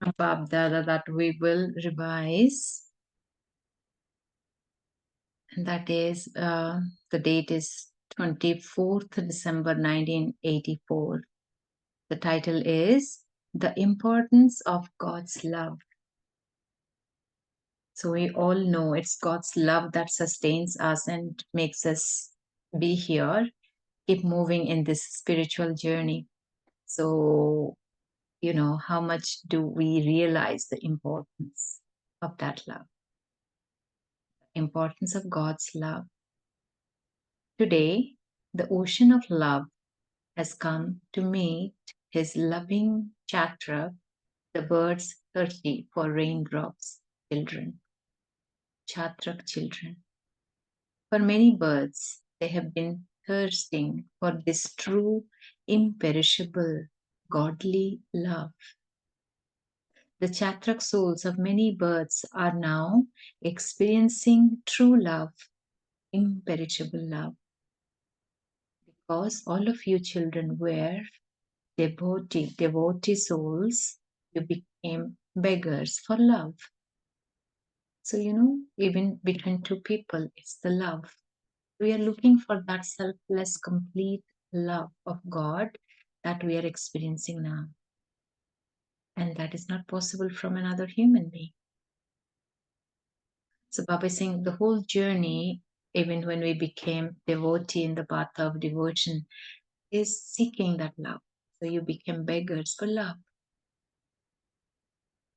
Dada that we will revise. And that is, the date is 24th December 1984. The title is The Importance of God's Love. So we all know it's God's love that sustains us and makes us be here, keep moving in this spiritual journey. So, how much do we realize the importance of that love? Importance of God's love. Today, the ocean of love has come to meet his loving chatra, the birds thirsty for raindrops, children. Chatrak children. For many birds, they have been thirsting for this true, imperishable, godly love. The Chatrak souls of many birds are now experiencing true love, imperishable love. Because all of you children were devotee souls, you became beggars for love. So, even between two people, it's the love. We are looking for that selfless, complete love of God that we are experiencing now. And that is not possible from another human being. So Baba is saying the whole journey, even when we became devotee in the path of devotion, is seeking that love. So you became beggars for love.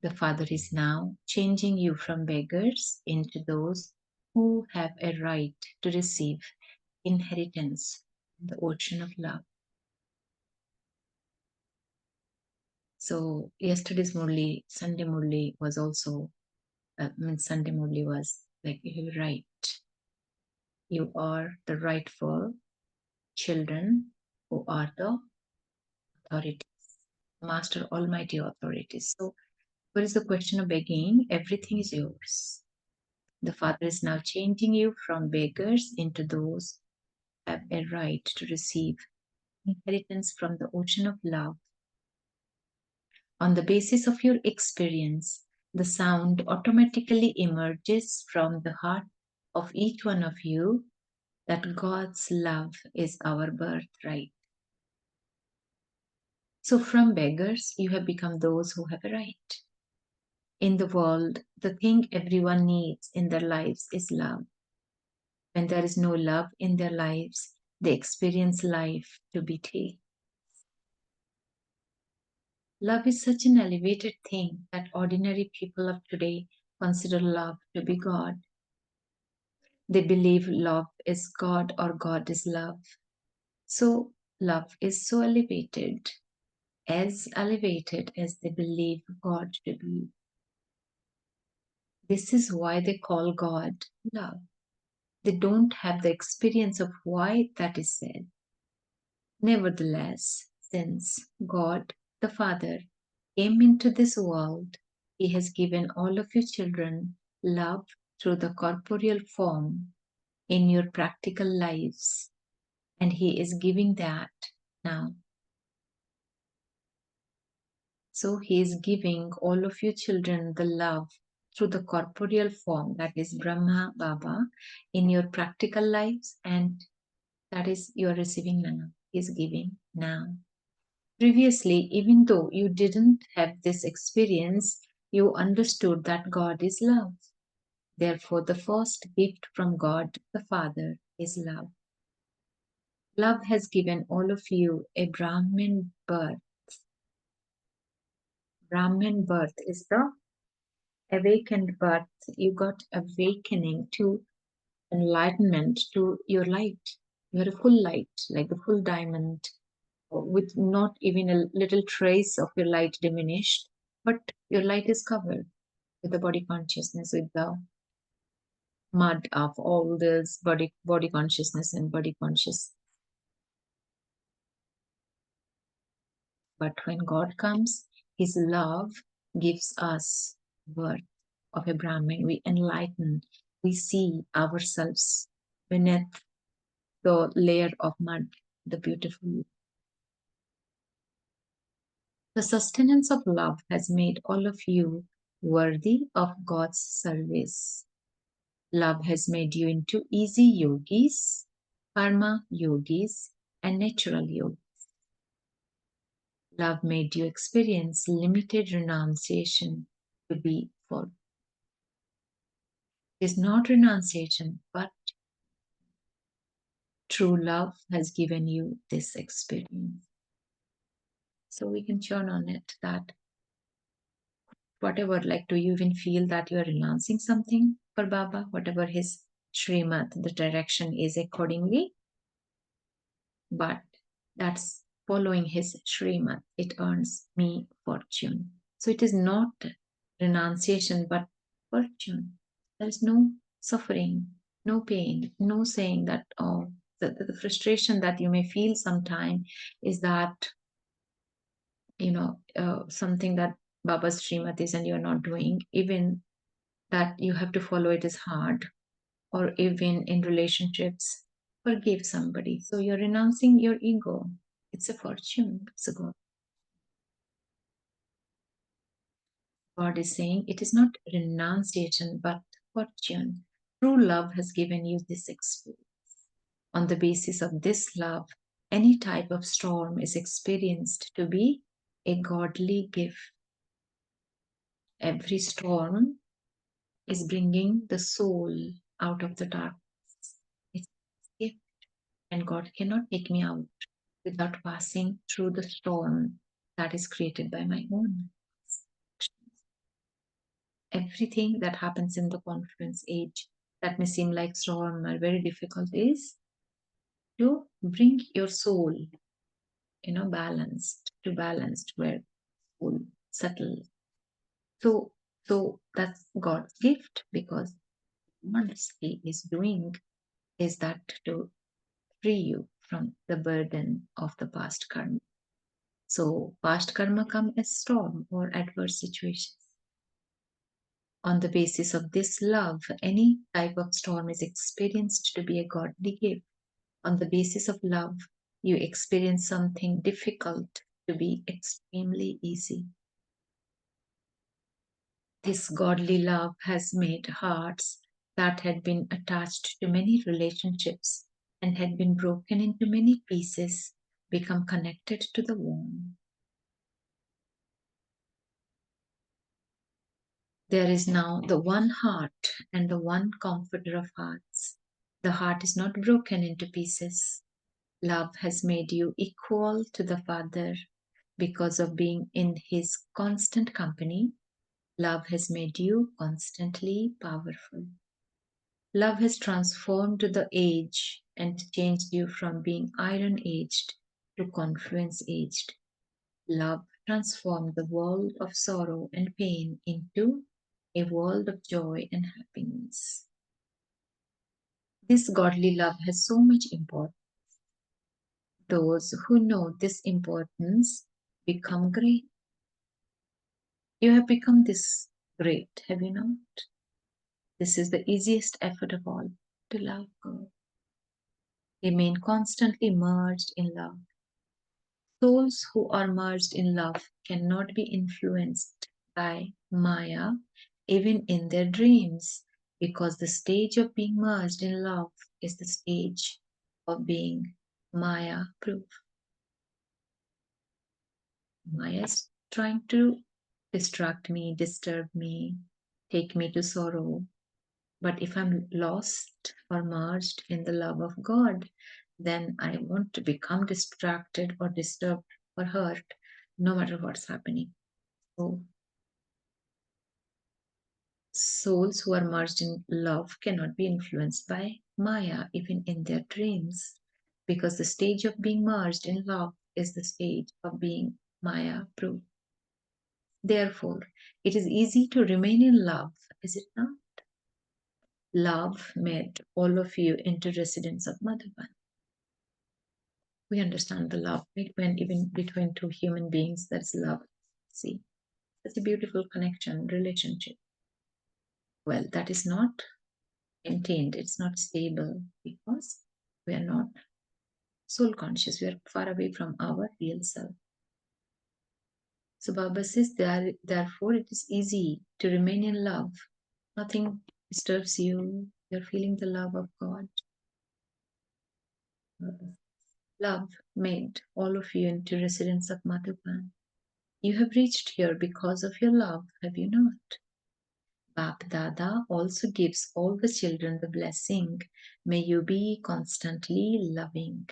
The Father is now changing you from beggars into those who have a right to receive inheritance in the ocean of love. So yesterday's Murli, Sunday Murli was also, Sunday Murli was like, you're right. You are the rightful children who are the authorities, Master Almighty authorities. So what is the question of begging? Everything is yours. The Father is now changing you from beggars into those who have a right to receive inheritance from the ocean of love. On the basis of your experience, the sound automatically emerges from the heart of each one of you that God's love is our birthright. So from beggars, you have become those who have a right. In the world, the thing everyone needs in their lives is love. When there is no love in their lives, they experience life to be take. Love is such an elevated thing that ordinary people of today consider love to be God. They believe love is God or God is love. So love is so elevated as they believe God to be. This is why they call God love. They don't have the experience of why that is said. Nevertheless, since God the Father came into this world, He has given all of you children love through the corporeal form in your practical lives, and He is giving that now. So He is giving all of you children the love through the corporeal form, that is Brahma Baba, in your practical lives, and that is you are receiving now. He is giving now. Previously, even though you didn't have this experience, you understood that God is love. Therefore, the first gift from God the Father is love. Love has given all of you a Brahmin birth. Brahmin birth is the awakened birth. You got awakening to enlightenment, to your light. You are a full light, like a full diamond, with not even a little trace of your light diminished, but your light is covered with the body consciousness, with the mud of all this body consciousness and body conscious. But when God comes, His love gives us birth of a Brahmin. We enlighten, we see ourselves beneath the layer of mud, the beautiful. The sustenance of love has made all of you worthy of God's service. Love has made you into easy yogis, karma yogis, and natural yogis. Love made you experience limited renunciation to be full. It is not renunciation, but true love has given you this experience. So we can churn on it that whatever, like, do you even feel that you are renouncing something for Baba? Whatever his Srimad, the direction is accordingly, but that's following his Srimad. It earns me fortune. So it is not renunciation, but fortune. There is no suffering, no pain, no saying that, oh, the frustration that you may feel sometime is that, something that Baba's Srimad is and you're not doing, even that you have to follow it is hard, or even in relationships, forgive somebody. So you're renouncing your ego. It's a fortune. It's a God. God is saying it is not renunciation, but fortune. True love has given you this experience. On the basis of this love, any type of storm is experienced to be a godly gift. Every storm is bringing the soul out of the darkness. It's a gift, and God cannot take me out without passing through the storm that is created by my own actions. Everything that happens in the conference age that may seem like storm or very difficult is to bring your soul, balanced where soul settles. So that's God's gift, because what He is doing is that to free you from the burden of the past karma. So past karma come as storm or adverse situations. On the basis of this love, any type of storm is experienced to be a godly gift. On the basis of love, you experience something difficult to be extremely easy. This godly love has made hearts that had been attached to many relationships and had been broken into many pieces become connected to the womb. There is now the one heart and the one comforter of hearts. The heart is not broken into pieces. Love has made you equal to the Father because of being in His constant company. Love has made you constantly powerful. Love has transformed the age and changed you from being iron aged to confluence aged. Love transformed the world of sorrow and pain into a world of joy and happiness. This godly love has so much importance. Those who know this importance become great. You have become this great, have you not? This is the easiest effort of all, to love God. Remain constantly merged in love. Souls who are merged in love cannot be influenced by Maya, even in their dreams, because the stage of being merged in love is the stage of being Maya proof. Maya is trying to distract me, disturb me, take me to sorrow. But if I'm lost or merged in the love of God, then I won't become distracted or disturbed or hurt, no matter what's happening. So, souls who are merged in love cannot be influenced by Maya, even in their dreams, because the stage of being merged in love is the stage of being Maya proof. Therefore, it is easy to remain in love, is it not? Love made all of you into residents of Madhuban. We understand the love, right? When even between two human beings, that's love. See, that's a beautiful connection, relationship. Well, that is not maintained, it's not stable because we are not soul conscious, we are far away from our real self. So Baba says, therefore it is easy to remain in love. Nothing disturbs you. You're feeling the love of God. Love made all of you into residents of Madhuban. You have reached here because of your love, have you not? Bap Dada also gives all the children the blessing. May you be constantly loving.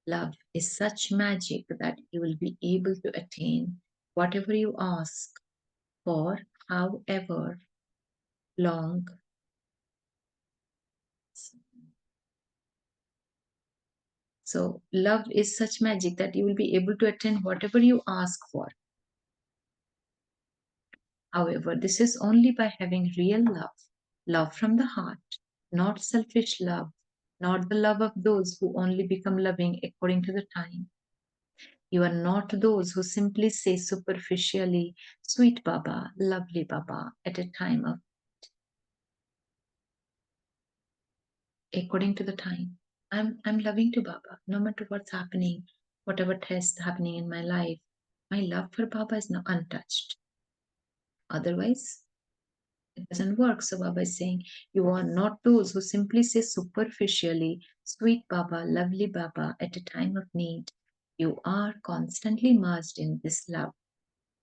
Love is such magic that you will be able to attain whatever you ask for, however long. So, love is such magic that you will be able to attain whatever you ask for. However, this is only by having real love, love from the heart, not selfish love, not the love of those who only become loving according to the time. You are not those who simply say superficially, sweet Baba, lovely Baba, at a time of according to the time. I'm loving to Baba, no matter what's happening, whatever tests happening in my life. My love for Baba is now untouched. Otherwise, it doesn't work. So Baba is saying, you are not those who simply say superficially, sweet Baba, lovely Baba, at a time of need. You are constantly merged in this love.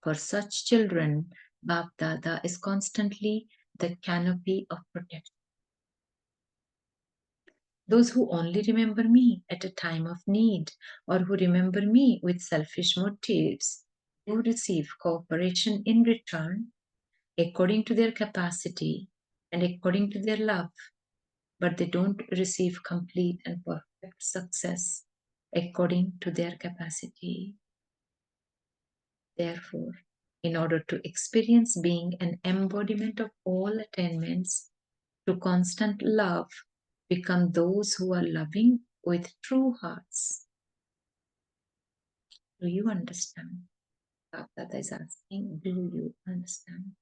For such children, Bap Dada is constantly the canopy of protection. Those who only remember me at a time of need, or who remember me with selfish motives, who receive cooperation in return according to their capacity and according to their love, but they don't receive complete and perfect success according to their capacity. Therefore, in order to experience being an embodiment of all attainments, to constant love, become those who are loving with true hearts. Do you understand? Bapdada is asking, do you understand?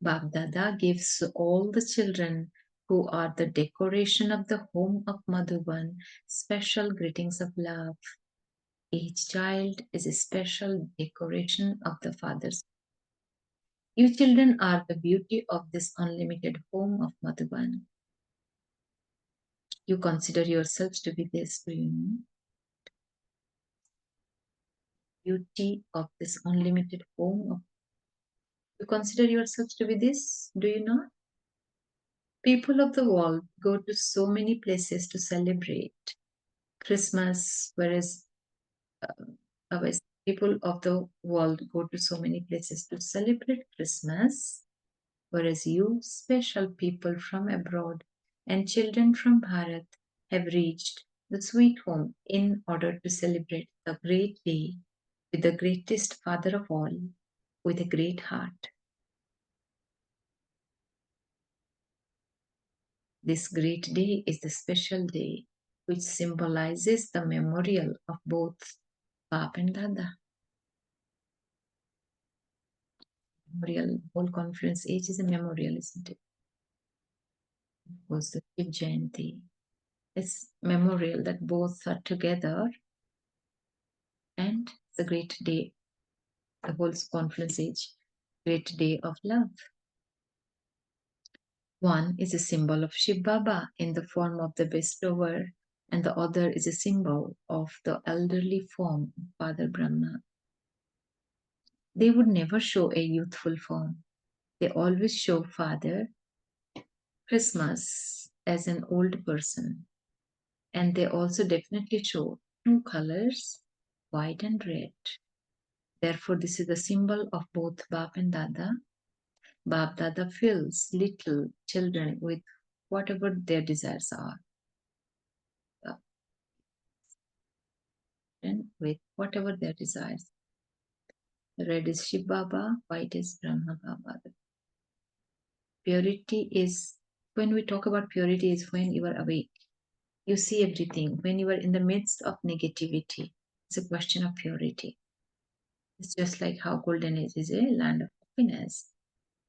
Bapdada gives all the children who are the decoration of the home of Madhuban special greetings of love. Each child is a special decoration of the Father's. You children are the beauty of this unlimited home of Madhuban. You consider yourselves to be this, do you know? Beauty of this unlimited home of. You consider yourselves to be this, do you not? People of the world go to so many places to celebrate Christmas, whereas otherwise people of the world go to so many places to celebrate Christmas, whereas you, special people from abroad and children from Bharat, have reached the sweet home in order to celebrate the great day with the greatest Father of all, with a great heart. This great day is the special day which symbolizes the memorial of both Bap and Dada. Memorial, whole conference age is a memorial, isn't it? It was the Shiv Jayanti. It's memorial that both are together, and it's a great day, the whole conference age, great day of love. One is a symbol of Shiv Baba in the form of the bestower, and the other is a symbol of the elderly form of Father Brahma. They would never show a youthful form. They always show Father Christmas as an old person. And they also definitely show two colors, white and red. Therefore, this is the symbol of both Bap and Dada. Bap Dada fills little children with whatever their desires are. And with whatever their desires. Red is Shiv Baba, white is Brahma Baba. Purity is, when we talk about purity, is when you are awake. You see everything. When you are in the midst of negativity, it's a question of purity. It's just like how Golden Age is a land of happiness.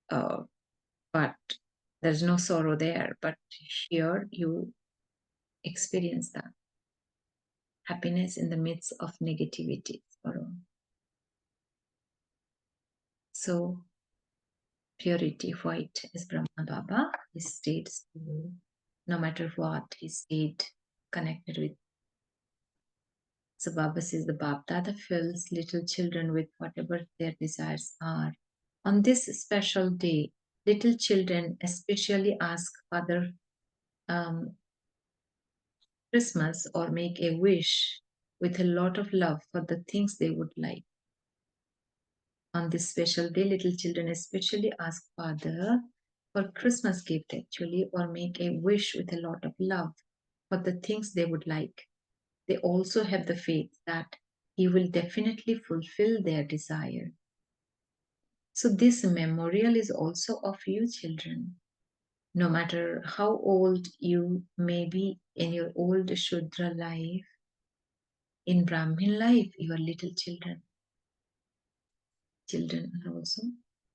But there's no sorrow there. But here you experience that happiness in the midst of negativity, sorrow. So purity, white is Brahma Baba. He stayed still. No matter what, he stayed connected with. So Baba says the Bab Dada fills little children with whatever their desires are. On this special day, little children especially ask Father Christmas or make a wish with a lot of love for the things they would like. On this special day, little children especially ask Father for Christmas gift actually, or make a wish with a lot of love for the things they would like. They also have the faith that He will definitely fulfill their desire. So this memorial is also of you children. No matter how old you may be in your old Shudra life, in Brahmin life, you are little children. Children are also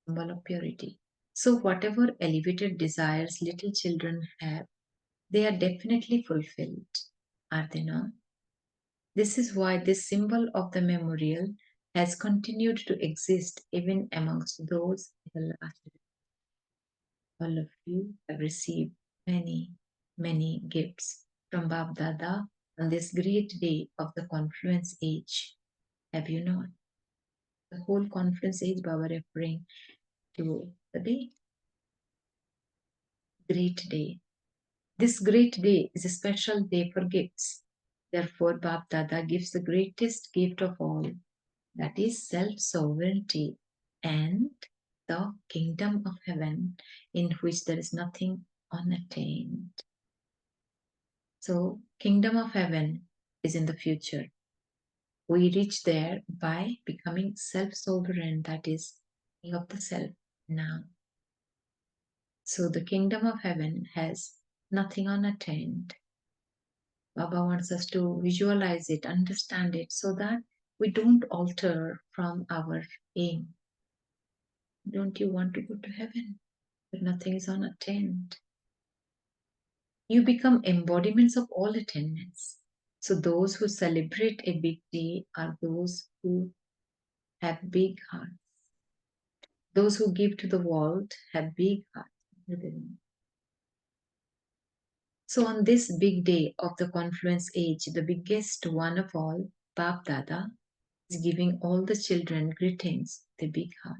symbol of purity. So whatever elevated desires little children have, they are definitely fulfilled, are they not? This is why this symbol of the memorial has continued to exist even amongst those in the last. All of you have received many, many gifts from Bab Dada on this great day of the confluence age. Have you not? The whole confluence age Baba referring to the day. Great day. This great day is a special day for gifts. Therefore, Bab Dada gives the greatest gift of all, that is self-sovereignty and the kingdom of heaven in which there is nothing unattained. So, kingdom of heaven is in the future. We reach there by becoming self-sovereign, that is, king of the self now. So the kingdom of heaven has nothing unattained. Baba wants us to visualize it, understand it, so that we don't alter from our aim. Don't you want to go to heaven? But nothing is unattained. You become embodiments of all attainments. So those who celebrate a big day are those who have big hearts. Those who give to the world have big hearts within them. So on this big day of the confluence age, the biggest one of all, Bab Dada, is giving all the children greetings with a big heart.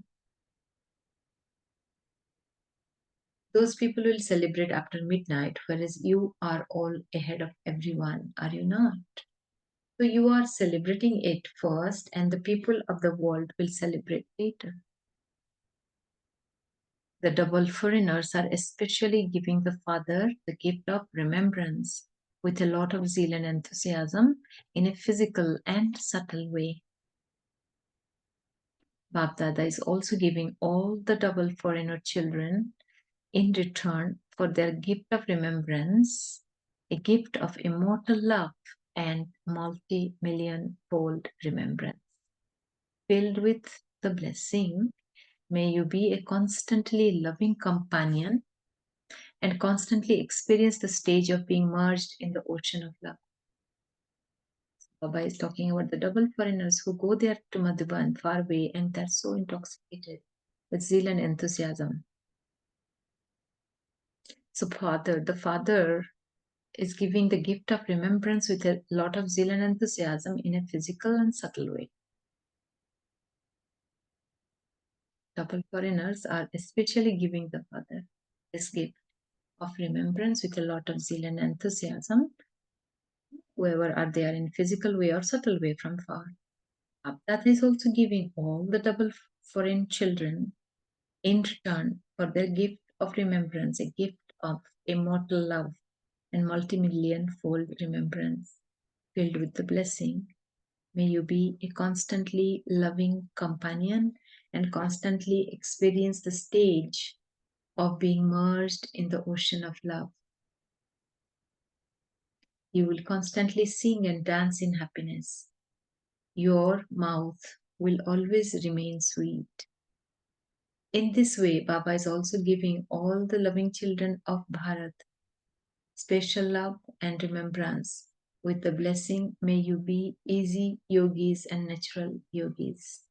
Those people will celebrate after midnight, whereas you are all ahead of everyone, are you not? So you are celebrating it first, and the people of the world will celebrate later. The double foreigners are especially giving the Father the gift of remembrance with a lot of zeal and enthusiasm in a physical and subtle way. Bab Dada is also giving all the double foreigner children in return for their gift of remembrance, a gift of immortal love and multi-million fold remembrance. Filled with the blessing, may you be a constantly loving companion and constantly experience the stage of being merged in the ocean of love. Baba is talking about the double foreigners who go there to Madhuban, far away, and they're so intoxicated with zeal and enthusiasm. So, the Father is giving the gift of remembrance with a lot of zeal and enthusiasm in a physical and subtle way. Double foreigners are especially giving the Father this gift of remembrance with a lot of zeal and enthusiasm, whoever are there in physical way or subtle way from far. That is also giving all the double foreign children in return for their gift of remembrance, a gift of immortal love and multi-million fold remembrance filled with the blessing. May you be a constantly loving companion and constantly experience the stage of being merged in the ocean of love. You will constantly sing and dance in happiness. Your mouth will always remain sweet. In this way, Baba is also giving all the loving children of Bharat special love and remembrance. With the blessing, may you be easy yogis and natural yogis.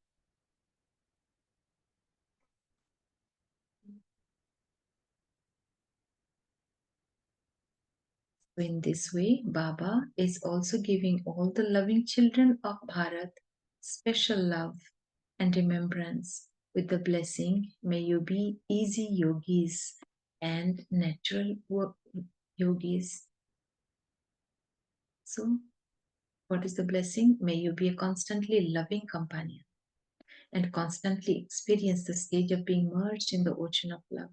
So in this way, Baba is also giving all the loving children of Bharat special love and remembrance with the blessing, may you be easy yogis and natural yogis. So, what is the blessing? May you be a constantly loving companion and constantly experience the stage of being merged in the ocean of love.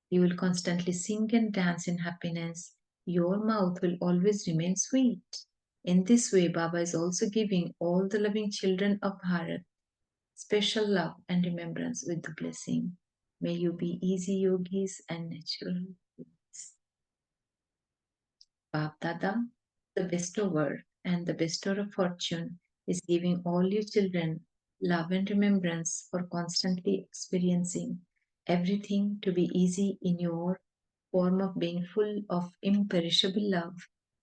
You will constantly sing and dance in happiness. Your mouth will always remain sweet. In this way, Baba is also giving all the loving children of Bharat special love and remembrance with the blessing. May you be easy yogis and natural yogis. Bab Dada, the bestower and the bestower of fortune, is giving all you children love and remembrance for constantly experiencing everything to be easy in your form of being full of imperishable love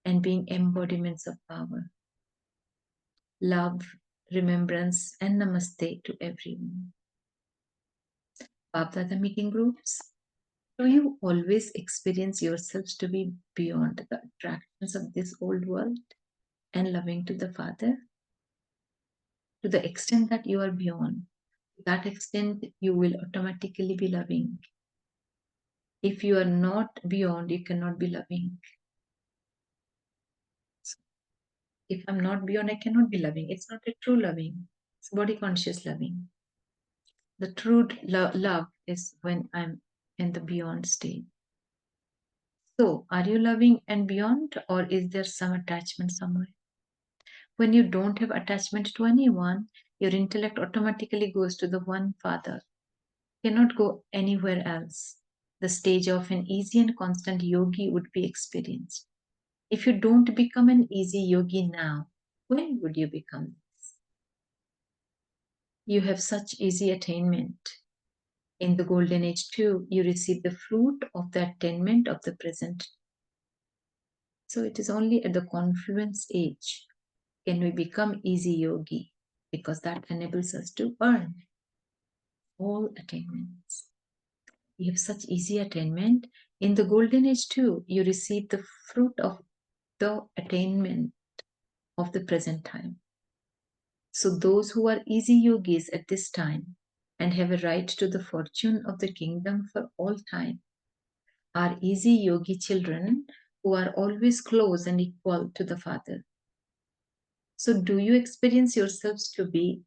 and being embodiments of power. Love, remembrance, and namaste to everyone. Bab meeting groups. Do you always experience yourselves to be beyond the attractions of this old world and loving to the Father? To the extent that you are beyond, to that extent you will automatically be loving. If you are not beyond, you cannot be loving. If I'm not beyond, I cannot be loving. It's not a true loving. It's body conscious loving. The true love is when I'm in the beyond state. So, are you loving and beyond, or is there some attachment somewhere? When you don't have attachment to anyone, your intellect automatically goes to the one Father. You cannot go anywhere else. The stage of an easy and constant yogi would be experienced. If you don't become an easy yogi now, when would you become this? You have such easy attainment. In the golden age too, you receive the fruit of the attainment of the present. So it is only at the confluence age can we become easy yogi, because that enables us to earn all attainments. You have such easy attainment. In the golden age too, you receive the fruit of the attainment of the present time. So those who are easy yogis at this time and have a right to the fortune of the kingdom for all time are easy yogi children who are always close and equal to the Father. So do you experience yourselves to be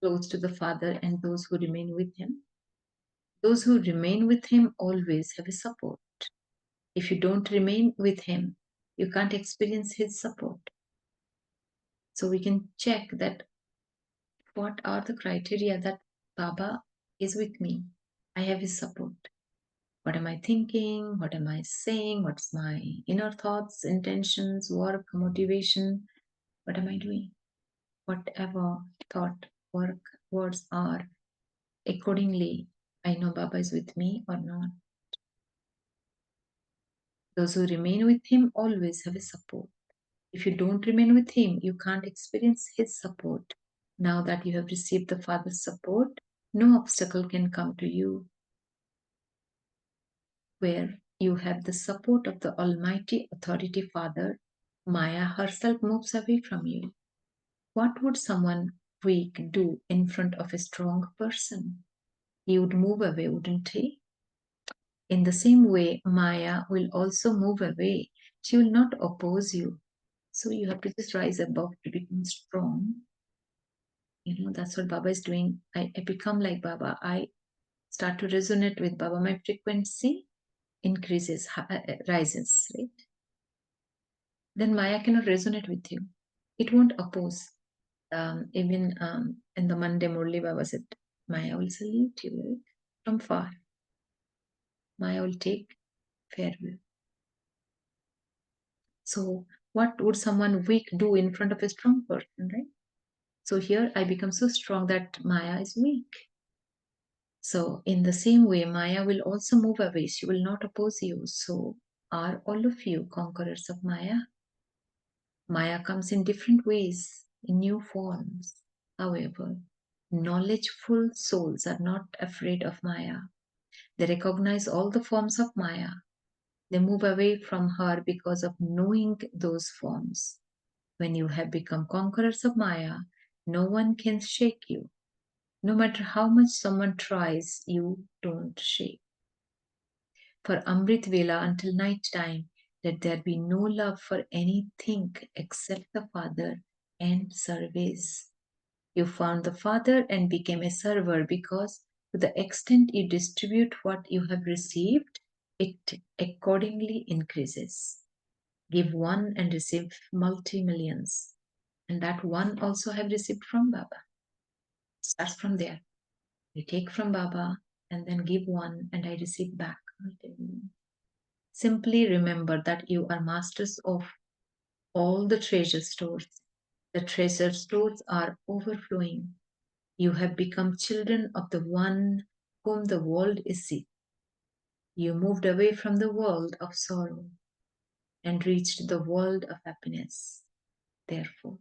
close to the Father and those who remain with Him? Those who remain with Him always have a support. If you don't remain with Him, you can't experience His support. So we can check that what are the criteria that Baba is with me. I have His support. What am I thinking? What am I saying? What's my inner thoughts, intentions, work, motivation? What am I doing? Whatever thought, work, words are, accordingly, I know Baba is with me or not. Those who remain with Him always have a support. If you don't remain with Him, you can't experience His support. Now that you have received the Father's support, no obstacle can come to you. Where you have the support of the Almighty Authority Father, Maya herself moves away from you. What would someone weak do in front of a strong person? He would move away, wouldn't he? In the same way, Maya will also move away. She will not oppose you. So you have to just rise above to become strong. That's what Baba is doing. I become like Baba. I start to resonate with Baba. My frequency increases, rises, right? Then Maya cannot resonate with you. It won't oppose. Even in the Monday Murli, Baba said, Maya will salute you, right? From far. Maya will take farewell. So what would someone weak do in front of a strong person, right? So here I become so strong that Maya is weak. So in the same way, Maya will also move away. She will not oppose you. So are all of you conquerors of Maya? Maya comes in different ways, in new forms. However, knowledgeful souls are not afraid of Maya. They recognize all the forms of Maya. They move away from her because of knowing those forms. When you have become conquerors of Maya, no one can shake you. No matter how much someone tries, you don't shake. For Amrit Vela until night time, let there be no love for anything except the Father and service. You found the Father and became a server because, to the extent you distribute what you have received, it accordingly increases. Give one and receive multi-millions. And that one also have received from Baba. Starts from there. You take from Baba and then give one and I receive back. Simply remember that you are masters of all the treasure stores. The treasure stores are overflowing. You have become children of the one whom the world is seeking. You moved away from the world of sorrow and reached the world of happiness. Therefore,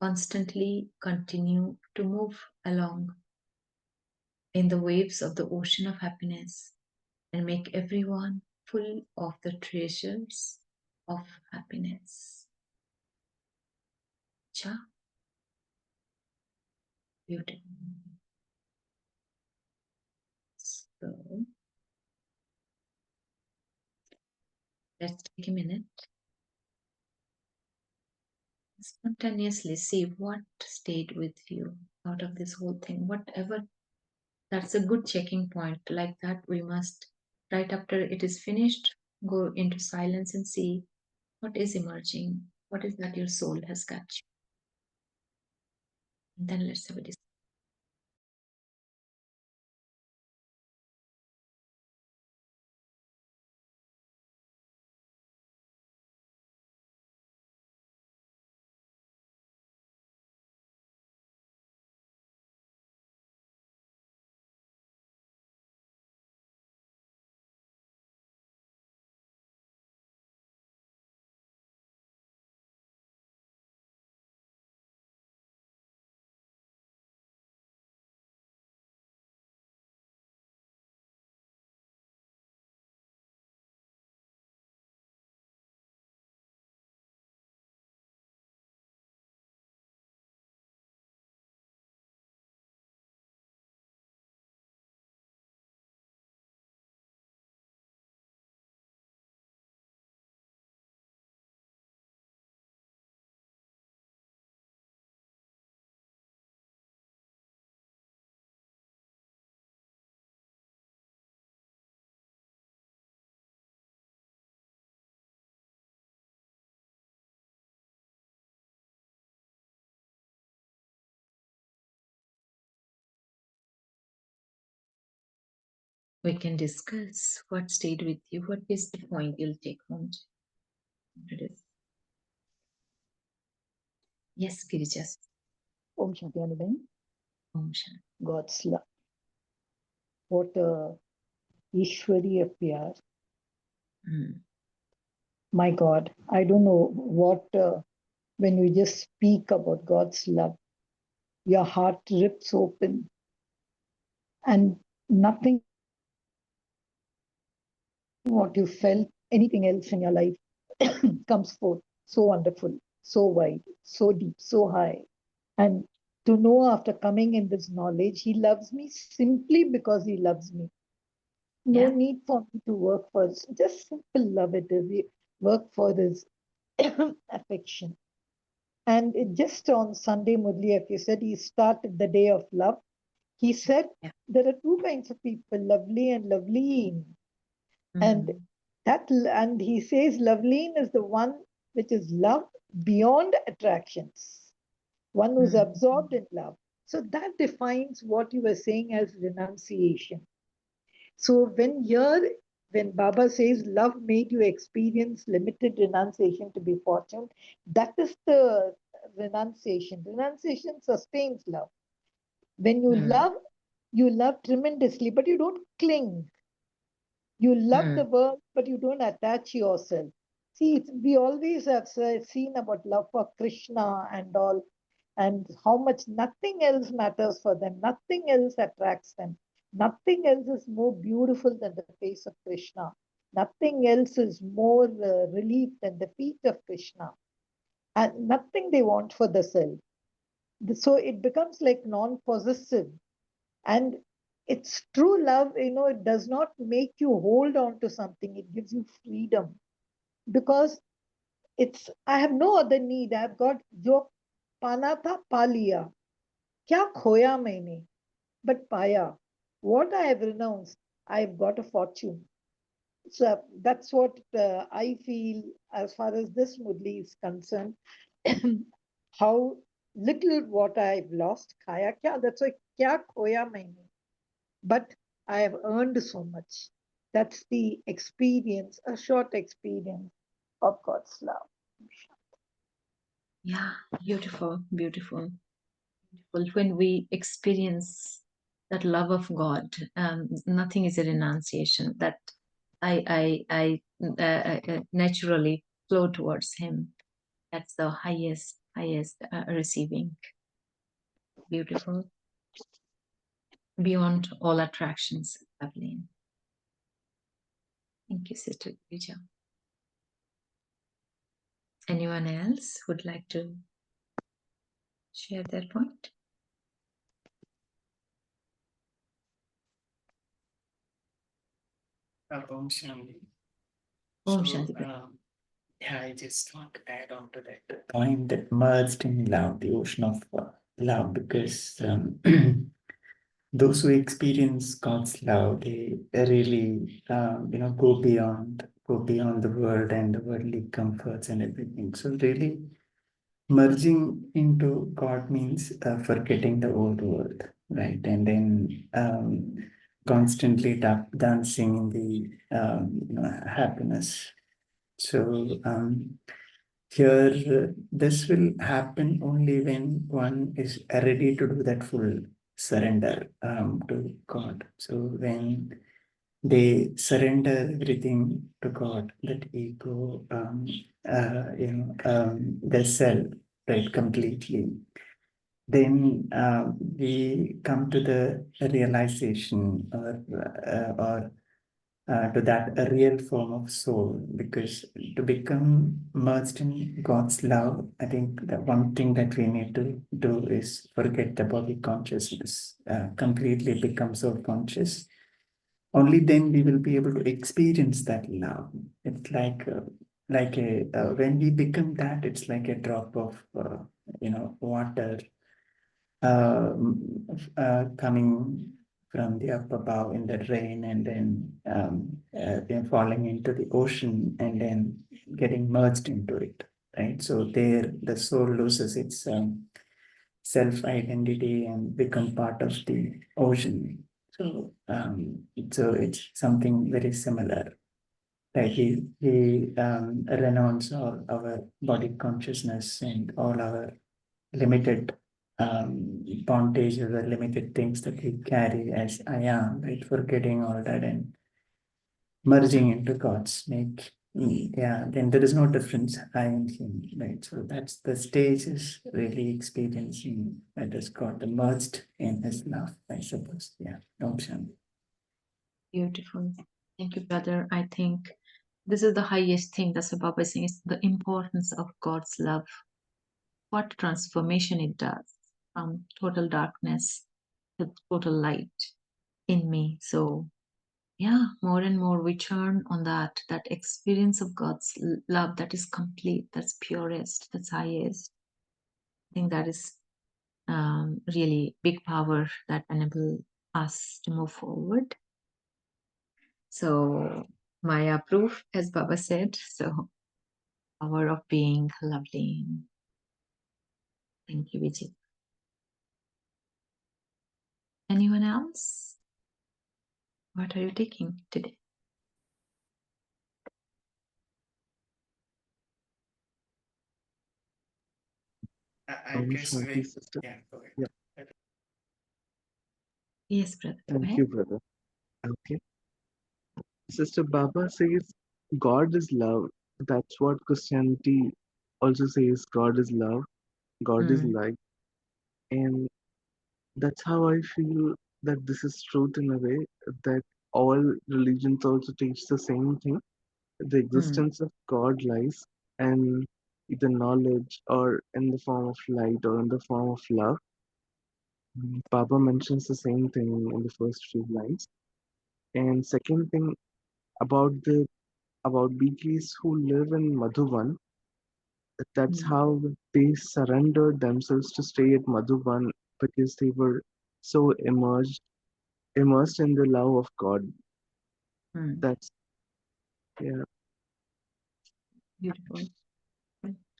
constantly continue to move along in the waves of the ocean of happiness and make everyone full of the treasures of happiness. Cha, beautiful. So, let's take a minute. Spontaneously see what stayed with you out of this whole thing. Whatever, that's a good checking point. Like that, we must, right after it is finished, go into silence and see what is emerging. What is that your soul has captured? And then let's have a discussion. We can discuss what stayed with you. What is the point you'll take home to this? Yes, Girijas. Om Shanti Anuben. Om Shanti. God's love. What a Ishwariya Pyar. My God, I don't know what, when you just speak about God's love, your heart rips open and nothing what you felt, anything else in your life comes forth. So wonderful, so wide, so deep, so high. And to know after coming in this knowledge, He loves me simply because He loves me. No need for me to work for this. Just simple love it is. We work for this affection. And it just on Sunday, Murli, if you said he started the day of love, he said there are two kinds of people, lovely and lovely. And and he says lovely is the one which is love beyond attractions, one who's absorbed in love. So that defines what you were saying as renunciation. So when Baba says love made you experience limited renunciation to be fortunate, that is the renunciation. Renunciation sustains love. When you love tremendously, but you don't cling. You love the world, but you don't attach yourself. See, we always have seen about love for Krishna and all, and how much nothing else matters for them, nothing else attracts them, nothing else is more beautiful than the face of Krishna. Nothing else is more relief than the feet of Krishna, and nothing they want for the self. So it becomes like non-possessive, and it's true love. It does not make you hold on to something. It gives you freedom, because I have no other need. I've got jo पाना था पा लिया, क्या खोया मैंने, but paya, what I have renounced, I've got a fortune. So that's what I feel as far as this Murli is concerned. How little what I've lost, khaya kya, that's why kya khoya maine, but I have earned so much. That's the experience, a short experience of God's love. Yeah, beautiful, beautiful, beautiful. When we experience that love of God, nothing is a renunciation. That I naturally flow towards Him. That's the highest receiving. Beautiful, beyond all attractions, Evelyn. Thank you, Sister Vija. Anyone else would like to share their point? Om Shanti. Om So, Shanti. yeah, I just want to add on to that point, that merged in love, the ocean of love, because those who experience God's love, they really, go beyond the world and the worldly comforts and everything. So really, merging into God means forgetting the old world, right? And then constantly dancing in the happiness. So here, this will happen only when one is ready to do that full surrender to God. So when they surrender everything to God, that ego, the self, right, completely. Then we come to the realization, or to that a real form of soul, because to become merged in God's love, I think the one thing that we need to do is forget the body consciousness, completely become soul conscious. Only then we will be able to experience that love. It's like a when we become that, it's like a drop of water coming from the up above in the rain, and then falling into the ocean, and then getting merged into it, right? So there the soul loses its self-identity and become part of the ocean. So it's something very similar. Like we renounce all our body consciousness and all our limited bondage or the limited things that we carry as I am, right? Forgetting all that and merging into God's make. Yeah, then there is no difference, I and Him, right? So that's the stage is really experiencing that is God merged in His love, I suppose. Yeah, Om Shanti. Beautiful. Thank you, brother. I think this is the highest thing that's Baba is saying, is the importance of God's love. What transformation it does from total darkness to total light in me. So yeah, more and more we turn on that experience of God's love that is complete, that's purest, that's highest. I think that is really big power that enable us to move forward. So Maya proof, as Baba said. So power of being lovely. Thank you, Vijay. Anyone else? What are you taking today? I guess Shanti, sister. yeah, go ahead. Yeah, Yes, brother. Go thank ahead. you, brother. Okay. Sister Baba says God is love. That's what Christianity also says. God is love. God is light. And that's how I feel that this is truth in a way, that all religions also teach the same thing. the existence of God lies in either knowledge or in the form of light or in the form of love. Baba mentions the same thing in the first few lines. And second thing about the about BKs who live in Madhuban, that's how they surrendered themselves to stay at Madhuban because they were so immersed in the love of God. That's yeah. Beautiful.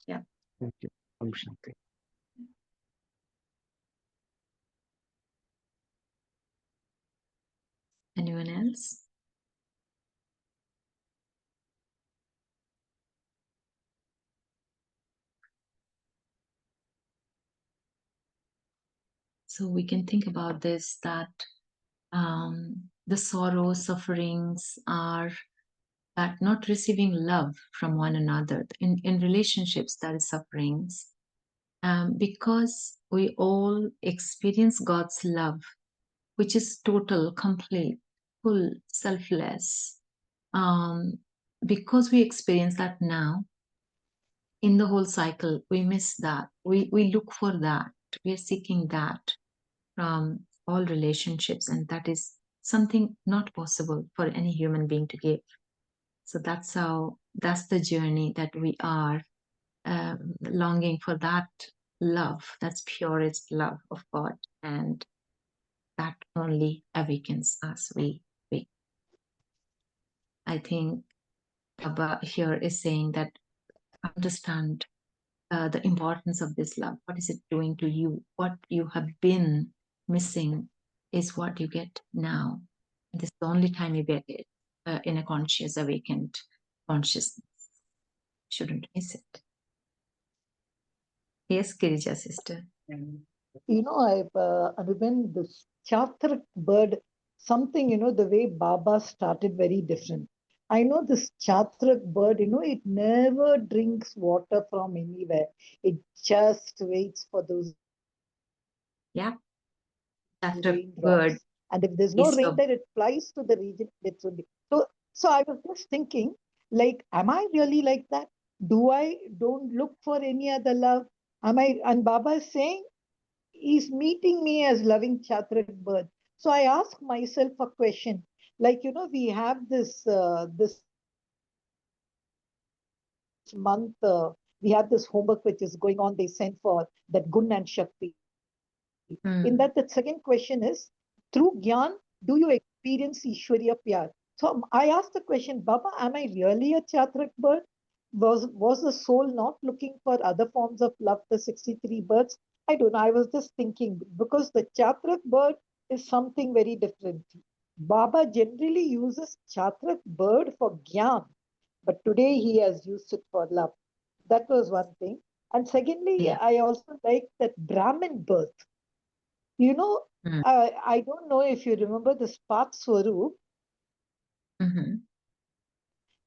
Yeah. Thank you. Om Shanti. Anyone else? So we can think about this, that the sorrows, sufferings are that not receiving love from one another. In relationships, there is sufferings. Because we all experience God's love, which is total, complete, full, selfless. Because we experience that now, in the whole cycle, we miss that. We look for that. We are seeking that from all relationships, and that is something not possible for any human being to give. So that's the journey that we are longing for, that love, that's purest love of God, and that only awakens us. I think Baba here is saying that understand the importance of this love. What is it doing to you? What you have been missing is what you get now. This is the only time you get it in a conscious, awakened consciousness. Shouldn't miss it. Yes, Kirija sister. I've Anuben, this Chatrak bird, something, the way Baba started very different. I know this Chatrak bird, it never drinks water from anywhere. It just waits for those Yeah, Chatrak raindrops. bird. And if there's no is rain the- there, it flies to the region. It's only. So I was just thinking, like, am I really like that? Do I don't look for any other love? Am I? And Baba is saying, he's meeting me as loving Chatrak bird. So I ask myself a question, like, we have this month, we have this homework which is going on. They sent for that Gun and Shakti. In that, the second question is, through Gyan, do you experience Ishwariya Pyar? So I asked the question, Baba, am I really a Chatrak bird? Was the soul not looking for other forms of love, the 63 birds? I don't know. I was just thinking, because the Chatrak bird is something very different. Baba generally uses Chatrak bird for Gyan, but today he has used it for love. That was one thing. And secondly, Yeah. I also like that Brahmin birth. You know, I don't know if you remember the Spark Swaroop. Mhm.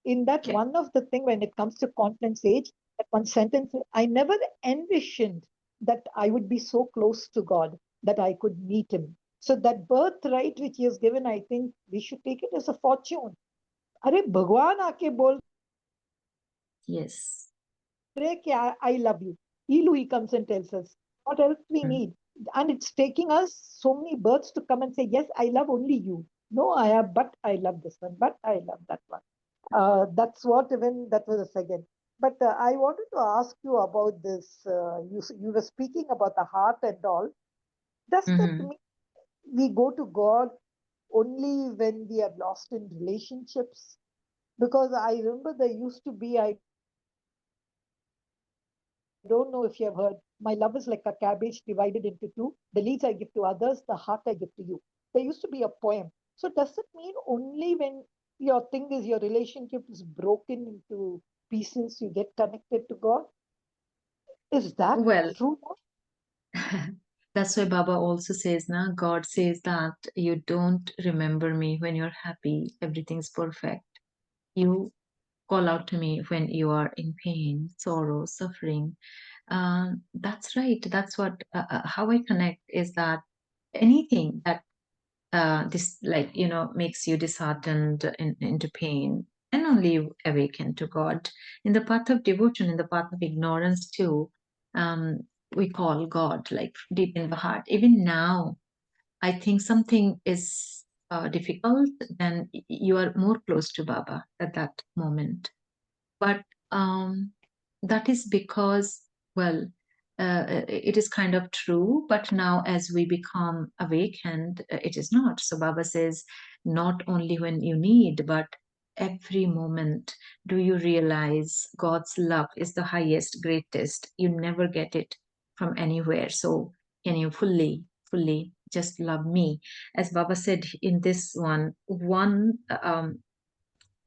In that, Okay. one of the thing when it comes to confidence age, that one sentence, I never envisioned that I would be so close to God, that I could meet him. So that birthright which he has given, I think we should take it as a fortune. Are Bhagwan aake bol Yes. rahe ki I love you. He comes and tells us what else we need. And it's taking us so many births to come and say, yes, I love only you. No, but I love this one, but I love that one. That's what even that was a second. But I wanted to ask you about this. You were speaking about the heart and all. Does that Mhm. mean we go to God only when we are lost in relationships? Because I remember there used to be, I don't know if you have heard, my love is like a cabbage divided into two. The leaves I give to others, the heart I give to you. There used to be a poem. So does it mean only when your thing is your relationship is broken into pieces, you get connected to God? Is that Well, true? that's why Baba also says, na, God says that you don't remember me when you're happy, everything's perfect. You call out to me when you are in pain, sorrow, suffering. That's right. That's what how I connect is that anything that this, like, makes you disheartened into pain, then only you awaken to God. In the path of devotion, in the path of ignorance too, we call God like deep in the heart. Even now, I think something is difficult, then you are more close to Baba at that moment. But that is because, well, it is kind of true, but now as we become awakened, it is not. So Baba says, not only when you need, but every moment do you realize God's love is the highest, greatest. You never get it from anywhere. So can you fully just love me? As Baba said in this one,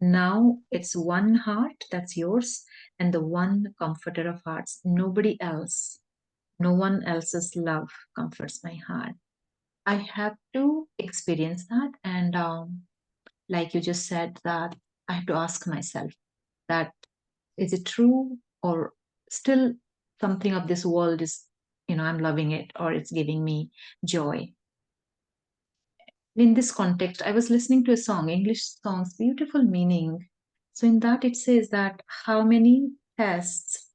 now it's one heart that's yours and the one comforter of hearts. Nobody else, no one else's love comforts my heart. I have to experience that. And like you just said, that I have to ask myself that is it true, or still something of this world is, I'm loving it, or it's giving me joy. In this context, I was listening to a song, English songs, beautiful meaning. So in that it says that how many tests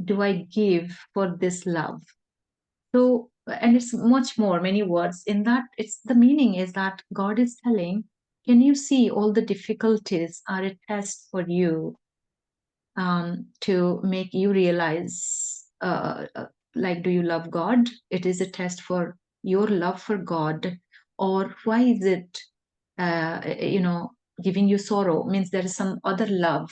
do I give for this love? So, and it's much more, many words. In that, it's the meaning is that God is telling, can you see all the difficulties are a test for you, to make you realize, like, do you love God? It is a test for your love for God. Or why is it, giving you sorrow? Means there is some other love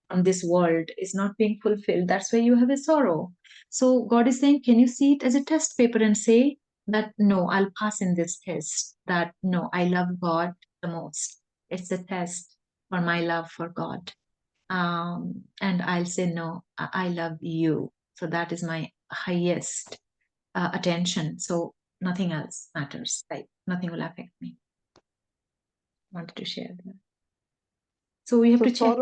from this world is not being fulfilled. That's why you have a sorrow. So God is saying, can you see it as a test paper and say that, no, I'll pass in this test, that no, I love God the most. It's a test for my love for God. And I'll say, no, I love you. So that is my highest attention. So nothing else matters. Like nothing will affect me. Wanted to share that. So we have to check.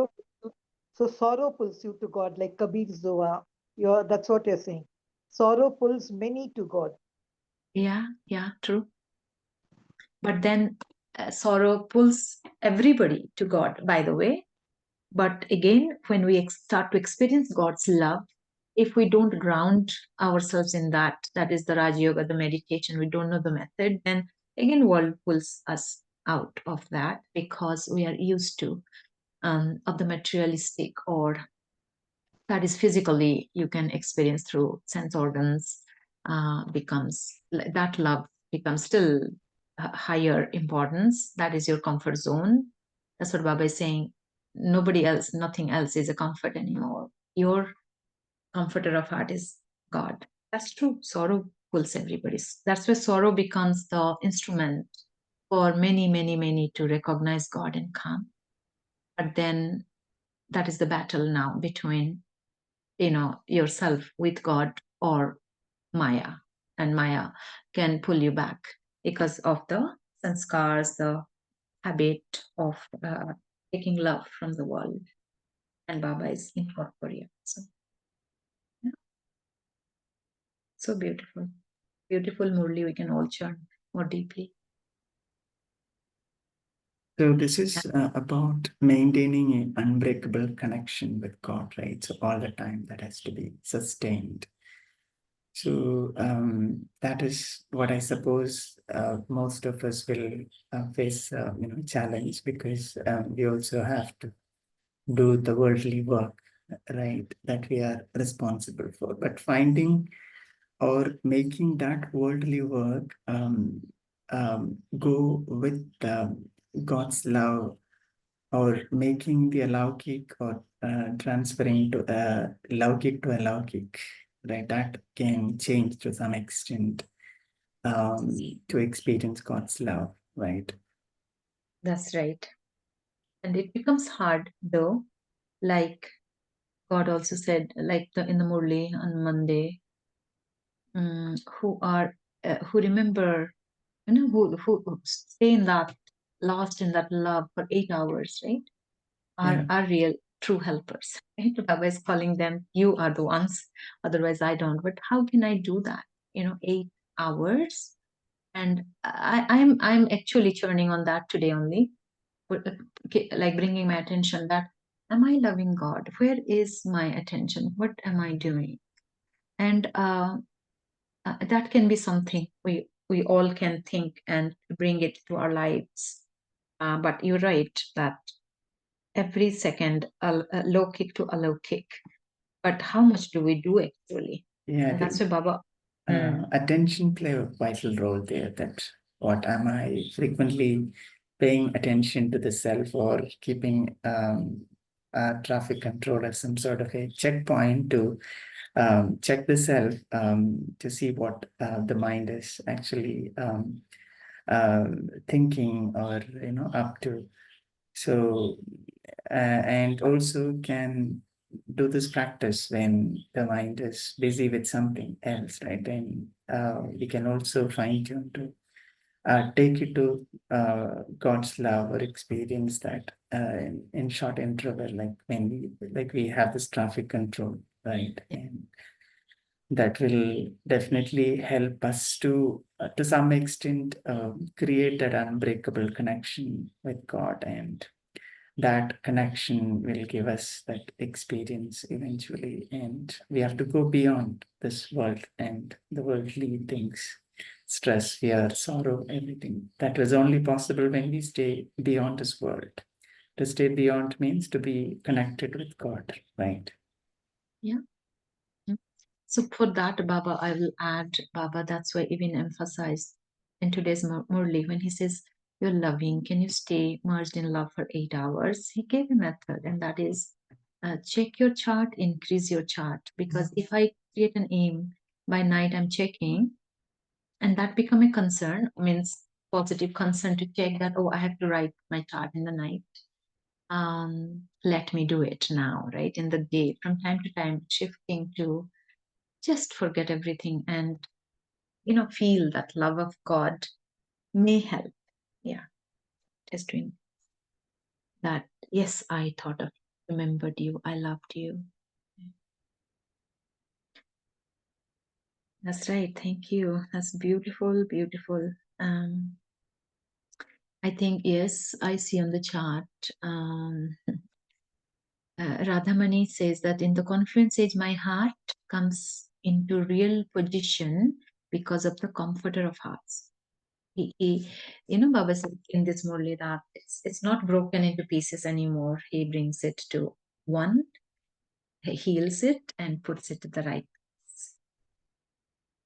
Sorrow pulls you to God, like Kabir's Dua. That's what you're saying. Sorrow pulls many to God. Yeah, true. But then sorrow pulls everybody to God, by the way. But again, when we start to experience God's love, if we don't ground ourselves in that is the Rajyoga, the meditation, we don't know the method, then again, world pulls us out of that because we are used to of the materialistic, or that is physically you can experience through sense organs, becomes that love becomes still higher importance. That is your comfort zone. That's what Baba is saying. Nobody else, nothing else is a comfort anymore. Your comforter of heart is God. That's true. Sorrow pulls everybody's. That's where sorrow becomes the instrument for many to recognize God and come. But then that is the battle now between yourself with God or Maya. And Maya can pull you back because of the sanskars, the habit of taking love from the world. And Baba is incorporeal. So, yeah. So beautiful. Beautiful Murli, we can all churn more deeply. So this is about maintaining an unbreakable connection with God, right? So all the time that has to be sustained. So that is what I suppose most of us will face, challenge, because we also have to do the worldly work, right? That we are responsible for. But finding or making that worldly work go with God's love, or making the alaukik, or transferring to laukik to alaukik, right? That can change to some extent to experience God's love, right? That's right. And it becomes hard though, like God also said, like in the Murli on Monday, who remember, who stay in that, lost in that love for 8 hours, right? Are real true helpers. Right? Baba is calling them, you are the ones, otherwise I don't. But how can I do that? 8 hours. And I'm actually churning on that today only. like bringing my attention that, am I loving God? Where is my attention? What am I doing? And that can be something we all can think and bring it to our lives. But you're right that every second a low kick to a low kick. But how much do we do actually? Yeah, And that's why Baba. attention play a vital role there. That what am I frequently paying attention to the self, or keeping traffic control as some sort of a checkpoint to check the self, to see what the mind is actually thinking or up to. So and also can do this practice when the mind is busy with something else, right? And we can also fine tune to take it to God's love, or experience that in short interval, like when we have this traffic control, right? And that will definitely help us to some extent, create that unbreakable connection with God, and that connection will give us that experience eventually. And we have to go beyond this world and the worldly things, stress, fear, sorrow, everything. That was only possible when we stay beyond this world. To stay beyond means to be connected with God, right? Yeah. So for that, Baba, I will add, Baba, that's why even emphasized in today's Murli, when he says, you're loving, can you stay merged in love for 8 hours? He gave a method, and that is check your chart, increase your chart. Because if I create an aim, by night I'm checking, and that become a concern, means positive concern to check that, oh, I have to write my chart in the night. Let me do it now, right? In the day, from time to time, shifting to just forget everything and feel that love of God may help. Yeah, just doing that. Yes, I thought of, remembered you, I loved you. That's right. Thank you. That's beautiful, beautiful. I think, yes, I see on the chart. Radhamani says that in the confluence age, my heart comes into real position because of the comforter of hearts. He Baba said in this Murli that it's not broken into pieces anymore. He brings it to one, he heals it and puts it to the right place.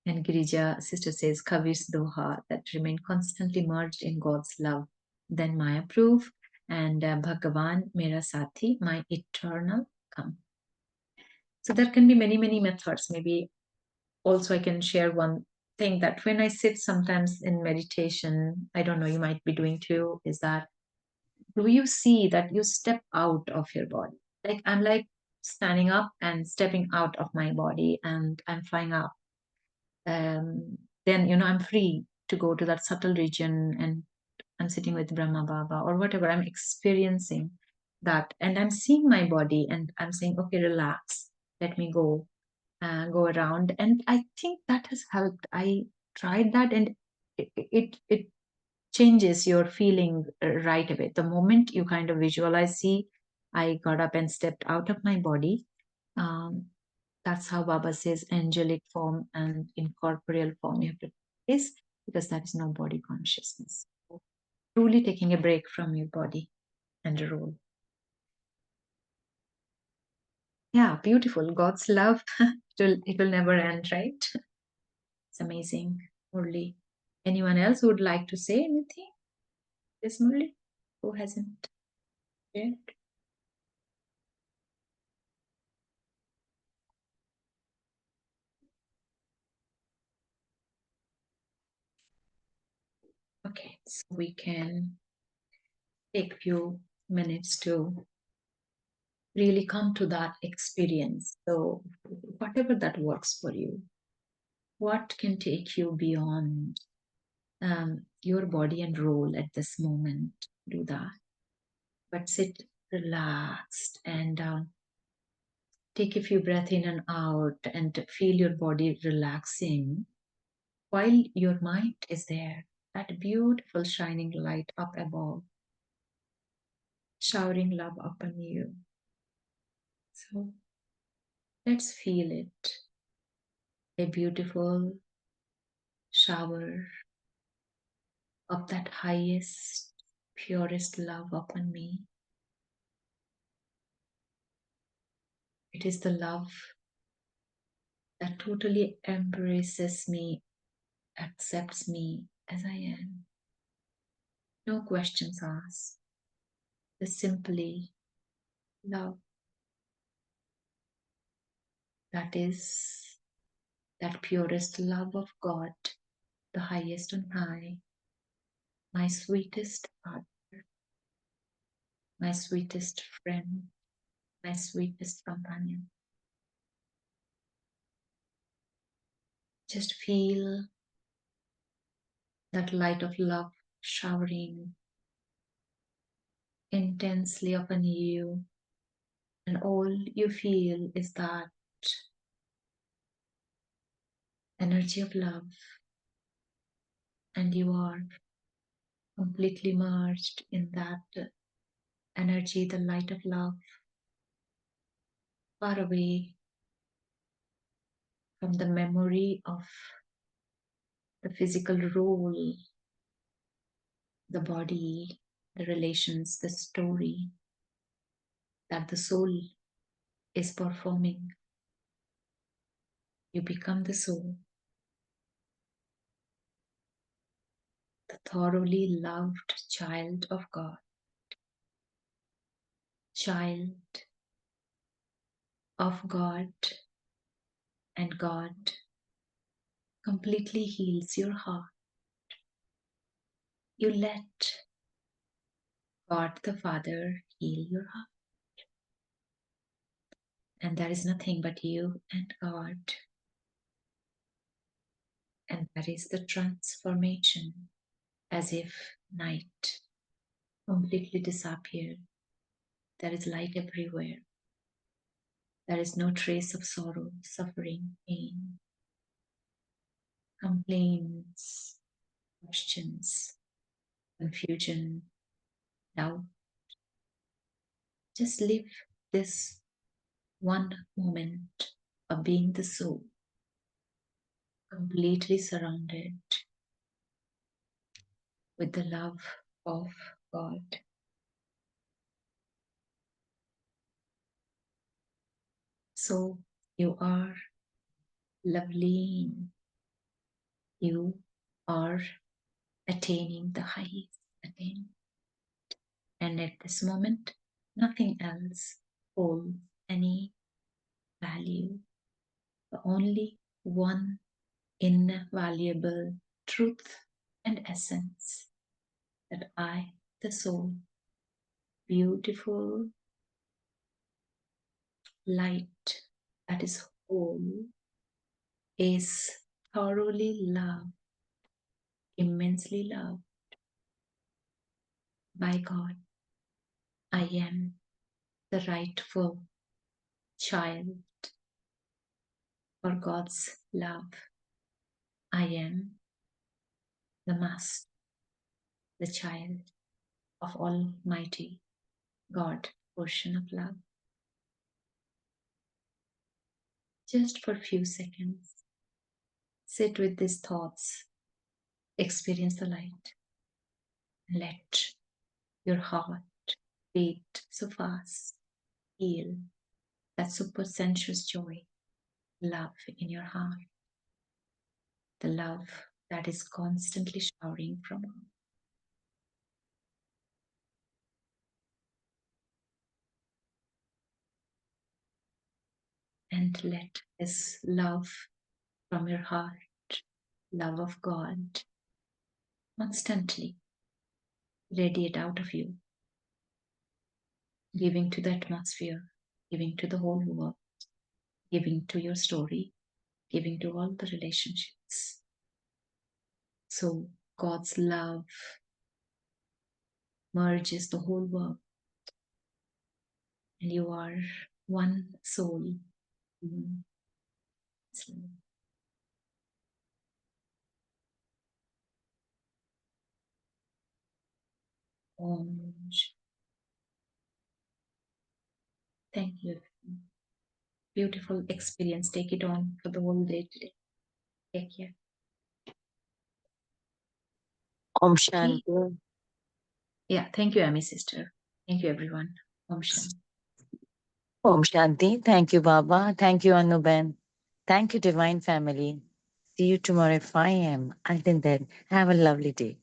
And Girija sister says, Kavir's Doha, that remain constantly merged in God's love. Then Maya proof, and Bhagavan Mera Sathi, my eternal come. So there can be many, many methods. Maybe also I can share one thing that when I sit sometimes in meditation, I don't know, you might be doing too, is that do you see that you step out of your body? Like I'm like standing up and stepping out of my body and I'm flying up. Then I'm free to go to that subtle region and I'm sitting with Brahma Baba or whatever. I'm experiencing that and I'm seeing my body and I'm saying, okay, relax, let me go around. And I think that has helped. I tried that and it changes your feeling right away. The moment you kind of visualize, see, I got up and stepped out of my body. Um, that's how Baba says angelic form and incorporeal form you have to practice because that is not body consciousness. So, truly taking a break from your body and a role. Yeah, beautiful. God's love, it will never end, right? It's amazing. Murli. Anyone else who would like to say anything? Yes, Murli? Who hasn't shared? Okay, so we can take a few minutes to really come to that experience. So, whatever that works for you, what can take you beyond your body and role at this moment? Do that. But sit relaxed and take a few breaths in and out and feel your body relaxing while your mind is there, that beautiful shining light up above. showering love upon you. So let's feel it. A beautiful shower of that highest, purest love upon me. It is the love that totally embraces me, accepts me as I am. No questions asked. Just simply love. That is that purest love of God, the highest on high, my sweetest partner, my sweetest friend, my sweetest companion. Just feel that light of love showering intensely upon you, and all you feel is that energy of love, and you are completely merged in that energy, the light of love, far away from the memory of the physical role, the body, the relations, the story that the soul is performing. You become the soul, the thoroughly loved child of God. Child of God, and God completely heals your heart. You let God the Father heal your heart. And there is nothing but you and God. And that is the transformation, as if night completely disappeared. There is light everywhere. There is no trace of sorrow, suffering, pain, complaints, questions, confusion, doubt. Just live this one moment of being the soul, completely surrounded with the love of God. So you are lovely, you are attaining the highest attainment. And at this moment, nothing else holds any value. The only one invaluable truth and essence, that I, the soul, beautiful light that is whole, is thoroughly loved, immensely loved by God. I am the rightful child for God's love. I am the master, the child of Almighty God, portion of love. Just for a few seconds, sit with these thoughts, experience the light, and let your heart beat so fast. Feel that super sensuous joy, love in your heart, the love that is constantly showering from God. And let this love from your heart, love of God, constantly radiate out of you, giving to the atmosphere, giving to the whole world, giving to your story, giving to all the relationships. So God's love merges the whole world, and you are one soul. Om beautiful experience. Take it on for the whole day today. Take care. Om Shanti. Yeah, thank you, Ami sister. Thank you, everyone. Om Shanti. Om Shanti. Thank you, Baba. Thank you, Anuben. Thank you, Divine Family. See you tomorrow at 5 a.m. Until then, have a lovely day.